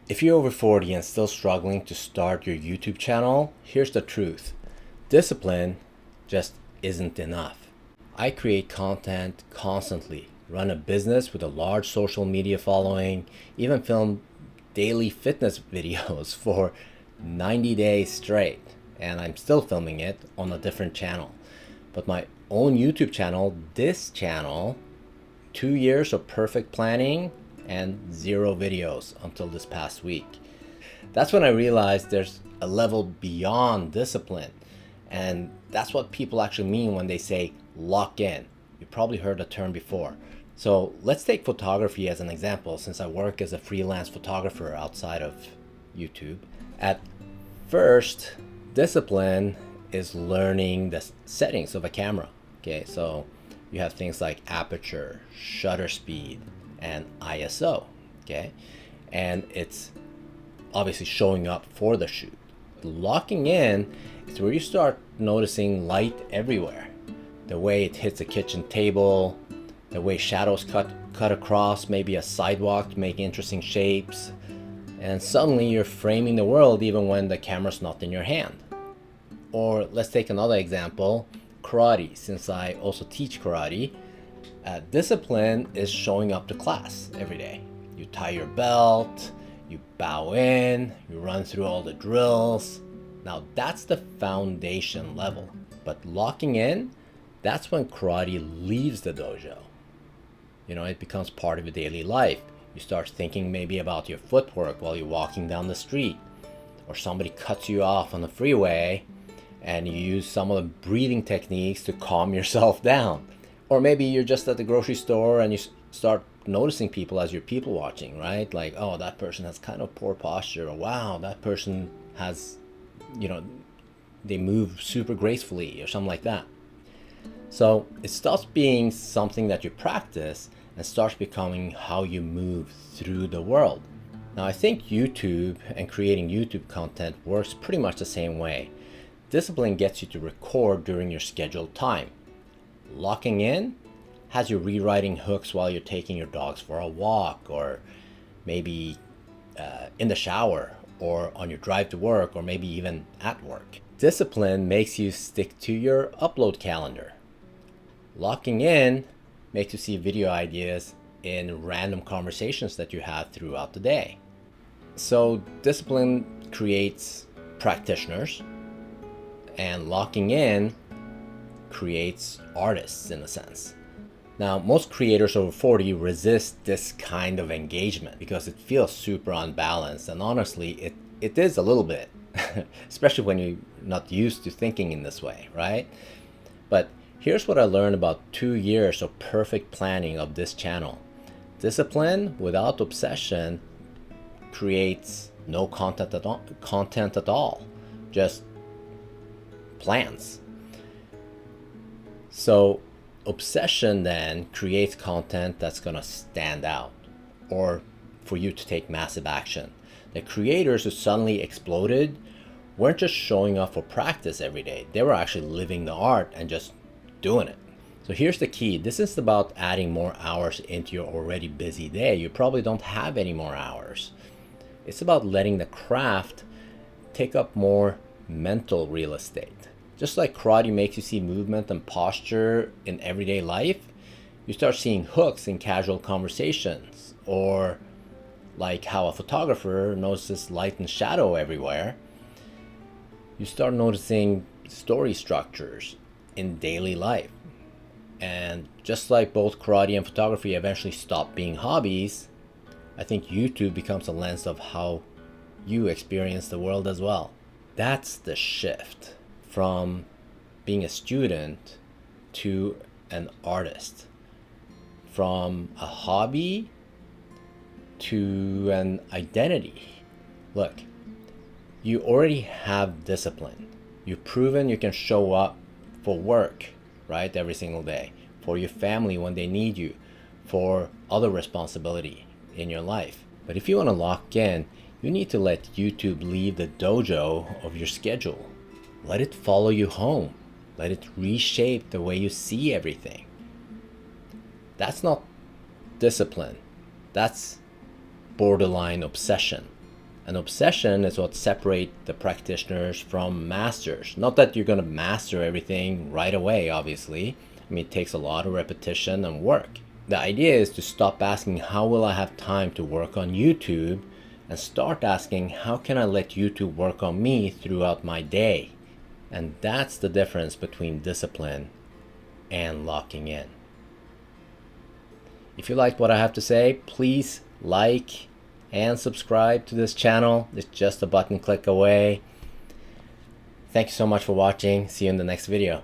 If you're over 40 and still struggling to start your YouTube channel, here's the truth. Discipline just isn't enough. I create content constantly, run a business with a large social media following, even film daily fitness videos for 90 days straight, and I'm still filming it on a different channel. But my own YouTube channel, this channel, 2 years of perfect planning and 0 videos until this past week. That's when I realized there's a level beyond discipline. And that's what people actually mean when they say lock in. You probably heard the term before. So let's take photography as an example, since I work as a freelance photographer outside of YouTube. At first, discipline is learning the settings of a camera. Okay, so you have things like aperture, shutter speed, and ISO. Okay, and it's obviously showing up for the shoot. Locking in is where you start noticing light everywhere. The way it hits a kitchen table, the way shadows cut across maybe a sidewalk to make interesting shapes, and suddenly you're framing the world even when the camera's not in your hand. Or let's take another example, karate. Since I also teach karate, discipline is showing up to class every day. You tie your belt, you bow in, you run through all the drills. Now that's the foundation level. But locking in, that's when karate leaves the dojo. It becomes part of your daily life. You start thinking maybe about your footwork while you're walking down the street, or somebody cuts you off on the freeway and you use some of the breathing techniques to calm yourself down. Or maybe you're just at the grocery store and you start noticing people as you're people watching, right? Like, oh, that person has kind of poor posture. Or wow, that person has, they move super gracefully or something like that. So it stops being something that you practice and starts becoming how you move through the world. Now, I think YouTube and creating YouTube content works pretty much the same way. Discipline gets you to record during your scheduled time. Locking in has you rewriting hooks while you're taking your dogs for a walk, or maybe in the shower, or on your drive to work, or maybe even at work. Discipline makes you stick to your upload calendar. Locking in makes you see video ideas in random conversations that you have throughout the day. So discipline creates practitioners, and locking in creates artists in a sense. Now, most creators over 40 resist this kind of engagement because it feels super unbalanced, and honestly, it is a little bit, especially when you're not used to thinking in this way, right? But here's what I learned about 2 years of perfect planning of this channel. Discipline without obsession creates no content at all, just plans. So obsession then creates content that's going to stand out, or for you to take massive action. The creators who suddenly exploded weren't just showing up for practice every day. They were actually living the art and just doing it. So here's the key. This isn't about adding more hours into your already busy day. You probably don't have any more hours. It's about letting the craft take up more mental real estate. Just like karate makes you see movement and posture in everyday life, you start seeing hooks in casual conversations. Or like how a photographer notices light and shadow everywhere, you start noticing story structures in daily life. And just like both karate and photography eventually stop being hobbies, I think YouTube becomes a lens of how you experience the world as well. That's the shift from being a student to an artist, from a hobby to an identity. Look, you already have discipline. You've proven you can show up for work, right, every single day, for your family when they need you, for other responsibility in your life. But if you want to lock in, you need to let YouTube leave the dojo of your schedule. Let it follow you home. Let it reshape the way you see everything. That's not discipline. That's borderline obsession. An obsession is what separates the practitioners from masters. Not that you're going to master everything right away, obviously. I mean, it takes a lot of repetition and work. The idea is to stop asking, how will I have time to work on YouTube? And start asking, how can I let YouTube work on me throughout my day? And that's the difference between discipline and locking in. If you liked what I have to say, please like and subscribe to this channel. It's just a button click away. Thank you so much for watching. See you in the next video.